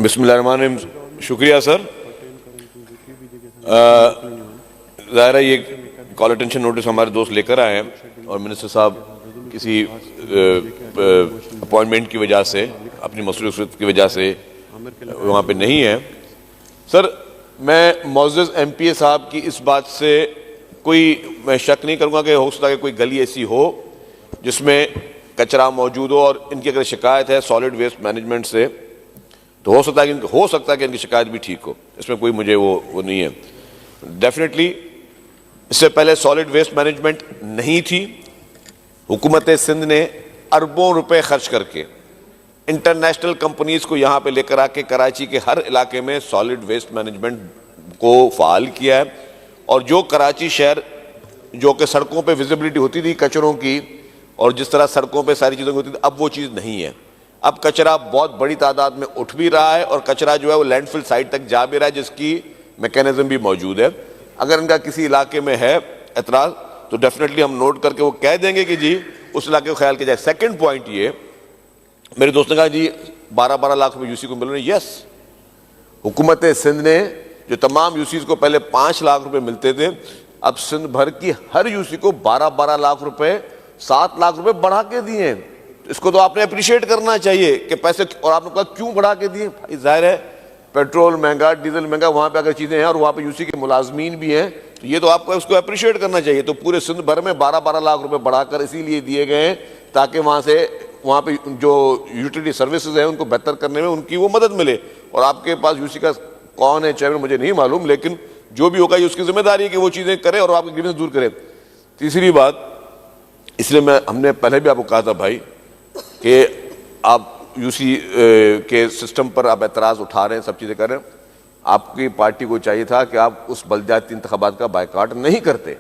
बिस्मिल्लाहिर्रहमानिर्रहीम। शुक्रिया सर। ज़ाहिर है ये कॉल अटेंशन नोटिस हमारे दोस्त लेकर आए हैं और मिनिस्टर साहब किसी अपॉइंटमेंट की वजह से, अपनी मसरूफियत की वजह से वहाँ पे नहीं है। सर, मैं मौजूद MPA साहब की इस बात से मैं शक नहीं करूँगा कि हो सकता है कोई गली ऐसी हो जिसमें कचरा मौजूद हो और इनकी अगर शिकायत है सॉलिड वेस्ट मैनेजमेंट से तो हो सकता है कि इनकी शिकायत भी ठीक हो। इसमें कोई मुझे वो नहीं है। डेफिनेटली इससे पहले सॉलिड वेस्ट मैनेजमेंट नहीं थी। हुकूमत सिंध ने अरबों रुपए खर्च करके इंटरनेशनल कंपनीज को यहाँ पे लेकर आके कराची के हर इलाके में सॉलिड वेस्ट मैनेजमेंट को फाल किया है। और जो कराची शहर जो कि सड़कों पे विजिबिलिटी होती थी कचरों की और जिस तरह सड़कों पे सारी चीज़ों की होती थी, अब वो चीज़ नहीं है। अब कचरा बहुत बड़ी तादाद में उठ भी रहा है और कचरा जो है वो लैंडफिल साइट तक जा भी रहा है, जिसकी मैकेनिज्म भी मौजूद है। अगर इनका किसी इलाके में है एतराज़ तो डेफिनेटली हम नोट करके वो कह देंगे कि जी उस इलाके को ख्याल किया जाए। सेकेंड पॉइंट ये, मेरे दोस्त ने कहा जी 12-12 लाख रुपए यूसी को मिल रहे हैं। यस, हुकूमत सिंध ने जो तमाम यूसीज को पहले 5 लाख रुपए मिलते थे, अब सिंध भर की हर यूसी को 12-12 लाख रुपए, 7 लाख रुपए बढ़ा के दिए हैं। इसको तो आपने अप्रिशिएट करना चाहिए कि पैसे, और आपने कहा क्यों बढ़ा के दिए। भाई जाहिर है पेट्रोल महंगा, डीजल महंगा, वहाँ पे अगर चीज़ें हैं और वहाँ पे यूसी के मुलाजमीन भी हैं तो ये तो आपको उसको अप्रिशिएट करना चाहिए। तो पूरे सिंध भर में 12-12 लाख रुपए बढ़ाकर इसीलिए दिए गए हैं ताकि वहाँ पे जो यूटिलिटी सर्विसेज हैं उनको बेहतर करने में उनकी वो मदद मिले। और आपके पास यूसी का कौन है चेयरमैन मुझे नहीं मालूम, लेकिन जो भी होगा ये उसकी जिम्मेदारी है कि वो चीज़ें करे और आपकी ग्रीवेंस दूर करे। तीसरी बात, इसलिए हमने पहले भी आपको कहा था भाई कि आप यूसी के सिस्टम पर आप एतराज़ उठा रहे हैं, सब चीज़ें कर रहे हैं। आपकी पार्टी को चाहिए था कि आप उस बलदियाती इंतखाबात का बायकॉट नहीं करते,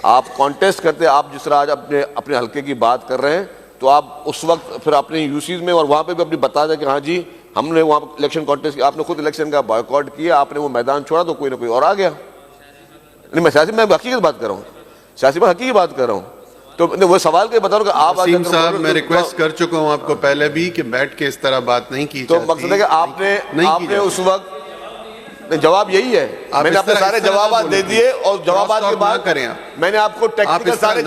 आप कॉन्टेस्ट करते। आप जिस तरह आज अपने हल्के की बात कर रहे हैं तो आप उस वक्त फिर अपने यूसीज में और वहाँ पे भी अपनी बता दें कि हाँ जी हमने वहाँ इलेक्शन कॉन्टेस्ट किया, आपने खुद इलेक्शन का बायकॉट किया, आपने वो मैदान छोड़ा तो कोई ना कोई और आ गया। नहीं, मैं हकीकत बात कर रहा हूँ, सियासी में हकीकत बात कर रहा हूँ। तो वो सवाल के बता रहा हूँ कि आप वसीम साहब, मैं रिक्वेस्ट कर चुका हूँ आपको पहले भी कि बैठ के इस तरह बात नहीं की। तो मकसद है कि आपने उस वक्त जवाब यही है। मैंने अपने सारे जवाब दे दिए और जवाब के बाद करें मैंने आपको टेक्निकल सारे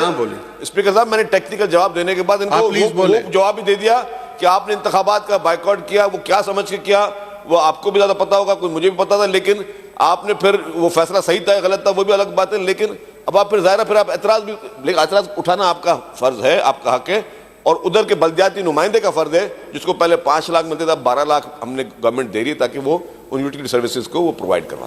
स्पीकर साहब मैंने टेक्निकल जवाब देने के बाद इनको जवाब भी दे दिया कि आपने इंतखाबात का बायकॉट किया। वो क्या समझ के किया वो आपको भी ज्यादा पता होगा, कुछ मुझे भी पता था, लेकिन आपने फिर वो फैसला सही था गलत था वो भी अलग बात है। लेकिन अब आप फिर जाहिर है फिर आप एतराज उठाना आपका फर्ज है, आपका हक है, और उधर के बलदियाती नुमाइंदे का फर्ज है जिसको पहले 5 लाख मिलते थे, 12 लाख हमने गवर्नमेंट दे रही है ताकि वो उन यूटिलिटी सर्विसेज को वो प्रोवाइड करवा।